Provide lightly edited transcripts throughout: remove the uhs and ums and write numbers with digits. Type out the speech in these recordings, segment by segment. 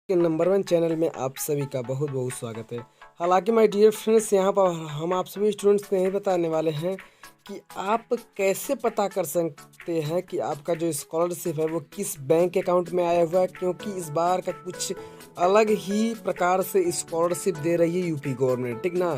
के number one channel में आप सभी का बहुत बहुत स्वागत है। हालांकि माय डियर फ्रेंड्स, यहाँ पर हम आप सभी स्टूडेंट्स को यही बताने वाले हैं कि आप कैसे पता कर सकते हैं कि आपका जो स्कॉलरशिप है वो किस बैंक अकाउंट में आया हुआ है, क्योंकि इस बार का कुछ अलग ही प्रकार से स्कॉलरशिप दे रही है यूपी गवर्नमेंट, ठीक ना।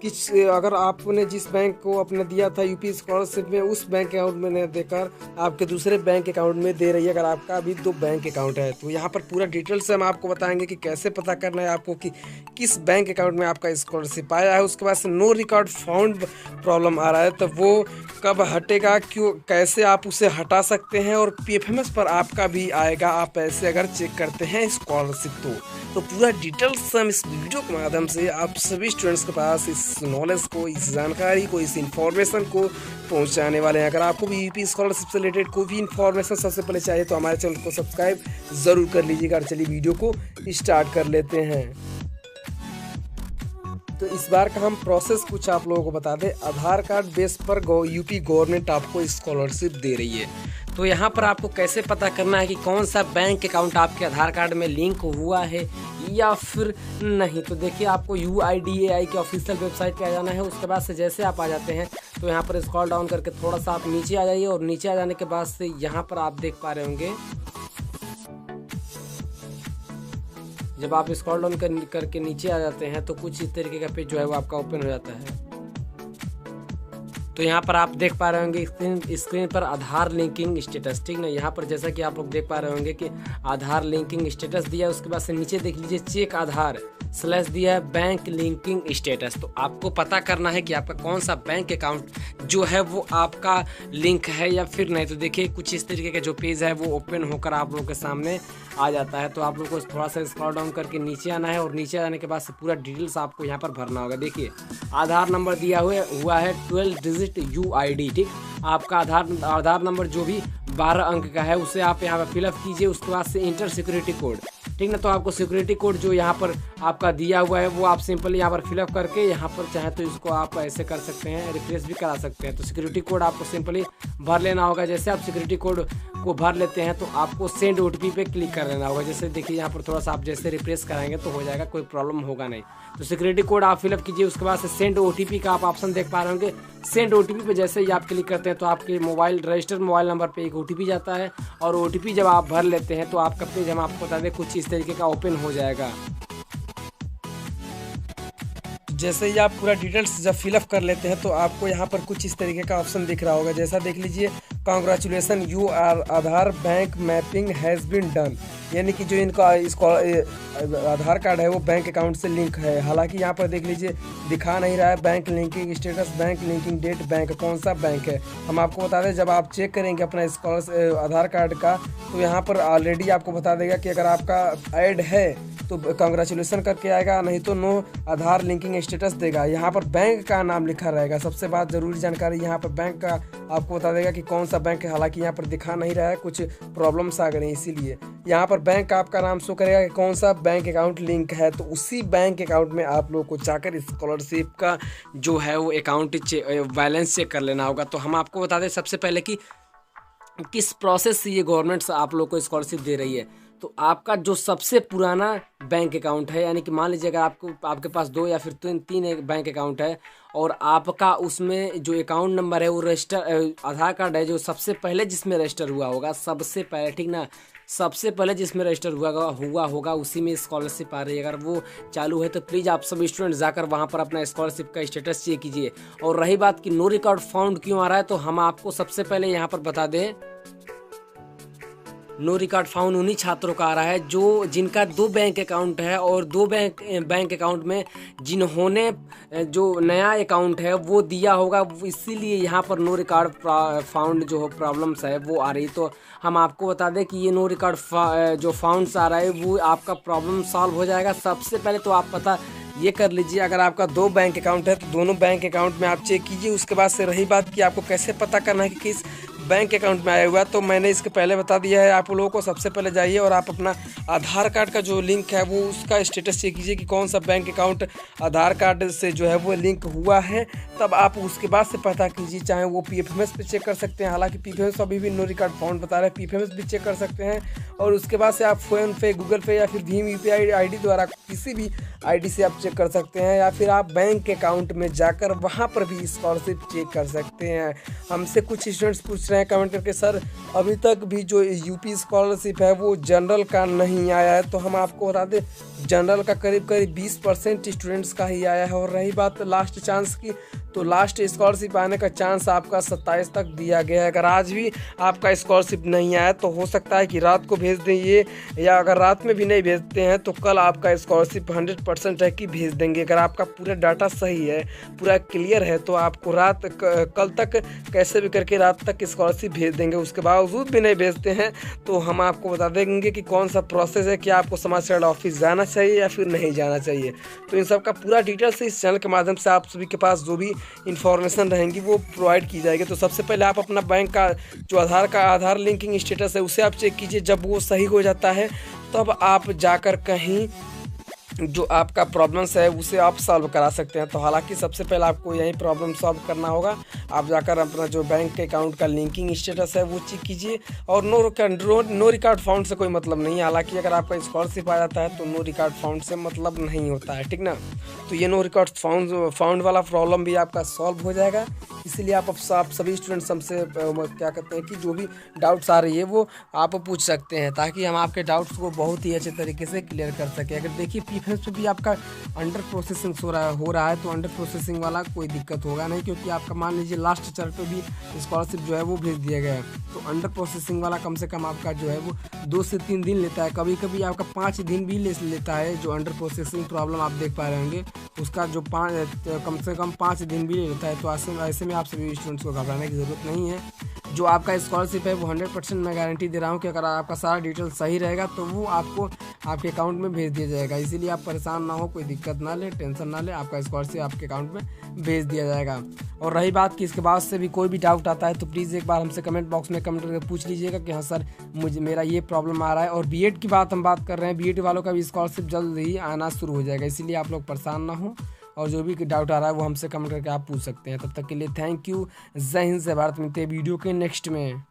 किस अगर आपने जिस बैंक को अपने दिया था यूपी स्कॉलरशिप में, उस बैंक अकाउंट में नहीं देकर आपके दूसरे बैंक अकाउंट में दे रही है। अगर आपका अभी दो बैंक अकाउंट है तो यहाँ पर पूरा डिटेल से हम आपको बताएंगे कि कैसे पता करना है आपको कि किस बैंक अकाउंट में आपका स्कॉलरशिप आया है। उसके बाद से नो रिकॉर्ड फाउंड प्रॉब्लम आ रहा है तो वो कब हटेगा, क्यों, कैसे आप उसे हटा सकते हैं, और पीएफएमएस पर आपका भी आएगा आप पैसे अगर चेक करते हैं स्कॉलरशिप तो पूरा डिटेल्स हम इस वीडियो के माध्यम से आप सभी स्टूडेंट्स के पास इस नॉलेज को, इस जानकारी को, इस इंफॉर्मेशन को पहुंचाने वाले हैं। अगर आपको भी यूपी स्कॉलरशिप से रिलेटेड कोई भी इंफॉर्मेशन सबसे पहले चाहिए तो हमारे चैनल को सब्सक्राइब ज़रूर कर लीजिएगा। चलिए वीडियो को स्टार्ट कर लेते हैं। तो इस बार का हम प्रोसेस कुछ आप लोगों को बता दें। आधार कार्ड बेस पर यूपी गवर्नमेंट आपको स्कॉलरशिप दे रही है। तो यहाँ पर आपको कैसे पता करना है कि कौन सा बैंक अकाउंट आपके आधार कार्ड में लिंक हुआ है या फिर नहीं। तो देखिए, आपको UIDAI के ऑफिशियल वेबसाइट पे आ जाना है। उसके बाद से जैसे आप आ जाते हैं तो यहाँ पर स्क्रॉल डाउन करके थोड़ा सा आप नीचे आ जाइए, और नीचे आ जाने के बाद से यहाँ पर आप देख पा रहे होंगे, जब आप स्क्रॉल डाउन करके नीचे आ जाते हैं तो कुछ इस तरीके का पेज जो है वो आपका ओपन हो जाता है। तो यहाँ पर आप देख पा रहे होंगे स्क्रीन पर आधार लिंकिंग स्टेटस, ठीक ना। यहाँ पर जैसा कि आप लोग देख पा रहे होंगे कि आधार लिंकिंग स्टेटस दिया है। उसके बाद से नीचे देख लीजिए चेक आधार / दिया है बैंक लिंकिंग स्टेटस। तो आपको पता करना है कि आपका कौन सा बैंक अकाउंट जो है वो आपका लिंक है या फिर नहीं। तो देखिए, कुछ इस तरीके का जो पेज है वो ओपन होकर आप लोगों के सामने आ जाता है। तो आप लोग को थोड़ा सा स्क्रॉल डाउन करके नीचे आना है, और नीचे आने के बाद से पूरा डिटेल्स आपको यहाँ पर भरना होगा। देखिए, आधार नंबर दिया हुआ है 12 डिजिट UID, ठीक। आपका आधार नंबर जो भी 12 अंक का है उसे आप यहाँ पर फिलअप कीजिए। उसके बाद से इंटर सिक्योरिटी कोड, ठीक ना। तो आपको सिक्योरिटी कोड जो यहाँ पर आपका दिया हुआ है वो आप सिंपली यहाँ पर फिलअप करके यहाँ पर चाहे तो इसको आप ऐसे कर सकते हैं, रिफ्रेश भी करा सकते हैं। तो सिक्योरिटी कोड आपको सिंपली भर लेना होगा। जैसे आप सिक्योरिटी कोड को भर लेते हैं तो आपको सेंड OTP पे क्लिक कर लेना होगा। जैसे देखिए, यहाँ पर थोड़ा सा आप जैसे रिफ्रेश कराएंगे तो हो जाएगा, कोई प्रॉब्लम होगा नहीं। तो सिक्योरिटी कोड आप फिलअप कीजिए। उसके बाद से सेंड OTP का आप ऑप्शन देख पा रहे होंगे। सेंड OTP पे जैसे ही आप क्लिक करते हैं तो आपके रजिस्टर्ड मोबाइल नंबर पे एक OTP जाता है, और OTP जब आप भर लेते हैं तो आपका पेज हम आपको बता दें कुछ इस तरीके का ओपन हो जाएगा। जैसे ही आप पूरा डिटेल्स जब फिलअप कर लेते हैं तो आपको यहाँ पर कुछ इस तरीके का ऑप्शन दिख रहा होगा। जैसा देख लीजिए, congratulation you are Aadhaar bank mapping has been done, यानी कि जो इनका इसको आधार कार्ड है वो बैंक अकाउंट से लिंक है। हालांकि यहाँ पर देख लीजिए दिखा नहीं रहा है bank linking status, bank linking date, bank कौन सा बैंक है। हम आपको बता दें, जब आप चेक करेंगे अपना आधार कार्ड का तो यहाँ पर ऑलरेडी आपको बता देगा कि अगर आपका ऐड है तो कांग्रेचुलेसन करके आएगा, नहीं तो नो आधार लिंकिंग स्टेटस देगा। यहाँ पर बैंक का नाम लिखा रहेगा। सबसे बात ज़रूरी जानकारी, यहाँ पर बैंक का आपको बता देगा कि कौन सा बैंक है। हालांकि यहाँ पर दिखा नहीं रहा है, कुछ प्रॉब्लम्स आ गई, इसीलिए यहाँ पर बैंक का आपका नाम शो करेगा कि कौन सा बैंक अकाउंट लिंक है। तो उसी बैंक अकाउंट में आप लोगों को जाकर स्कॉलरशिप का जो है वो अकाउंट बैलेंस चेक कर लेना होगा। तो हम आपको बता दें सबसे पहले कि किस प्रोसेस से ये गवर्नमेंट आप लोग को स्कॉलरशिप दे रही है। तो आपका जो सबसे पुराना बैंक अकाउंट है, यानी कि मान लीजिए अगर आपके पास 2 या फिर 3 बैंक अकाउंट है, और आपका उसमें जो अकाउंट नंबर है वो रजिस्टर आधार कार्ड है जो सबसे पहले जिसमें रजिस्टर हुआ होगा, सबसे पहले, ठीक ना, सबसे पहले जिसमें रजिस्टर हुआ होगा उसी में स्कॉलरशिप आ रही है। अगर वो चालू है तो प्लीज़ आप सभी स्टूडेंट जाकर वहाँ पर अपना स्कॉलरशिप का स्टेटस चेक कीजिए। और रही बात कि नो रिकॉर्ड फाउंड क्यों आ रहा है, तो हम आपको सबसे पहले यहाँ पर बता दें, नो रिकॉर्ड फाउंड उन्हीं छात्रों का आ रहा है जिनका 2 बैंक अकाउंट है, और 2 बैंक अकाउंट में जिन्होंने जो नया अकाउंट है वो दिया होगा, इसीलिए यहाँ पर नो रिकॉर्ड फाउंड जो प्रॉब्लम्स है वो आ रही। तो हम आपको बता दें कि ये नो रिकॉर्ड जो फाउंड्स आ रहा है वो आपका प्रॉब्लम सॉल्व हो जाएगा। सबसे पहले तो आप पता ये कर लीजिए, अगर आपका 2 बैंक अकाउंट है तो दोनों बैंक अकाउंट में आप चेक कीजिए। उसके बाद से रही बात कि आपको कैसे पता करना है कि किस बैंक अकाउंट में आया हुआ है। तो मैंने इसके पहले बता दिया है आप लोगों को। सबसे पहले जाइए और आप अपना आधार कार्ड का जो लिंक है वो उसका स्टेटस चेक कीजिए कि कौन सा बैंक अकाउंट आधार कार्ड से जो है वो लिंक हुआ है। तब आप उसके बाद से पता कीजिए, चाहे वो PFMS पे चेक कर सकते हैं, हालांकि PFMS अभी भी नो रिकॉर्ड फाउंड बता रहे हैं, PFMS भी चेक कर सकते हैं। और उसके बाद से आप फ़ोन पे, गूगल पे या फिर भीम UPI ID द्वारा किसी भी ID से आप चेक कर सकते हैं, या फिर आप बैंक अकाउंट में जाकर वहाँ पर भी स्कॉलरशिप चेक कर सकते हैं। हमसे कुछ स्टूडेंट्स पूछ रहे हैं कमेंट करके, सर अभी तक भी जो यूपी स्कॉलरशिप है वो जनरल का नहीं आया है। तो हम आपको बता दें, जनरल का करीब 20% स्टूडेंट्स का ही आया है। और रही बात लास्ट चांस की, तो लास्ट स्कॉलरशिप आने का चांस आपका 27 तक दिया गया है। अगर आज भी आपका स्कॉलरशिप नहीं आया तो हो सकता है कि रात को भेज दें ये, या अगर रात में भी नहीं भेजते हैं तो कल आपका स्कॉलरशिप 100% है कि भेज देंगे। अगर आपका पूरा डाटा सही है, पूरा क्लियर है, तो आपको कल तक कैसे भी करके रात तक स्कॉलरशिप भेज देंगे। उसके बावजूद भी नहीं भेजते हैं तो हम आपको बता देंगे कि कौन सा प्रोसेस है, कि आपको समाज कल्याण ऑफिस जाना चाहिए या फिर नहीं जाना चाहिए। तो इन सब का पूरा डिटेल्स इस चैनल के माध्यम से आप सभी के पास जो भी इन्फॉर्मेशन रहेंगी वो प्रोवाइड की जाएगी। तो सबसे पहले आप अपना बैंक का जो आधार लिंकिंग स्टेटस है उसे आप चेक कीजिए। जब वो सही हो जाता है तब आप जाकर कहीं जो आपका प्रॉब्लम्स है उसे आप सॉल्व करा सकते हैं। तो हालांकि सबसे पहले आपको यही प्रॉब्लम सॉल्व करना होगा। आप जाकर अपना जो बैंक के अकाउंट का लिंकिंग स्टेटस है वो चेक कीजिए। और नो रिकॉर्ड फाउंड से कोई मतलब नहीं है। हालांकि अगर आपका स्कॉलरशिप आ जाता है तो नो रिकॉर्ड फाउंड से मतलब नहीं होता है, ठीक ना। तो ये नो रिकॉर्ड फाउंड वाला प्रॉब्लम भी आपका सॉल्व हो जाएगा। इसीलिए आप सभी स्टूडेंट्स हमसे क्या कहते हैं कि जो भी डाउट्स आ रही है वो आप पूछ सकते हैं, ताकि हम आपके डाउट्स को बहुत ही अच्छे तरीके से क्लियर कर सकें। अगर देखिए PFMS पे भी आपका अंडर प्रोसेसिंग हो रहा है तो अंडर प्रोसेसिंग वाला कोई दिक्कत होगा नहीं, क्योंकि आपका मान लीजिए लास्ट चरण पे भी स्कॉलरशिप जो है वो भेज दिया गया है। तो अंडर प्रोसेसिंग वाला कम से कम आपका जो है वो 2 से 3 दिन लेता है, कभी कभी आपका 5 दिन भी लेता है। जो अंडर प्रोसेसिंग प्रॉब्लम आप देख पा रहे होंगे उसका जो कम से कम 5 दिन भी लेता है। तो ऐसे में आप सभी स्टूडेंट्स को घबराने की ज़रूरत नहीं है। जो आपका स्कॉलरशिप है वो 100% मैं गारंटी दे रहा हूँ कि अगर आपका सारा डिटेल सही रहेगा तो वो आपको आपके अकाउंट में भेज दिया जाएगा। इसीलिए आप परेशान ना हो, कोई दिक्कत ना ले, टेंशन ना ले, आपका स्कॉलरशिप आपके अकाउंट में भेज दिया जाएगा। और रही बात कि इसके बाद से भी कोई भी डाउट आता है तो प्लीज़ एक बार हमसे कमेंट बॉक्स में कमेंट करके पूछ लीजिएगा कि हाँ सर मेरा ये प्रॉब्लम आ रहा है। और BEd की हम बात कर रहे हैं, BEd वालों का भी स्कॉलरशिप जल्द ही आना शुरू हो जाएगा। इसीलिए आप लोग परेशान ना हो, और जो भी डाउट आ रहा है वो हमसे कमेंट करके आप पूछ सकते हैं। तब तक के लिए थैंक यू। जय हिंद, जय भारत। मिलते हैं वीडियो के नेक्स्ट में।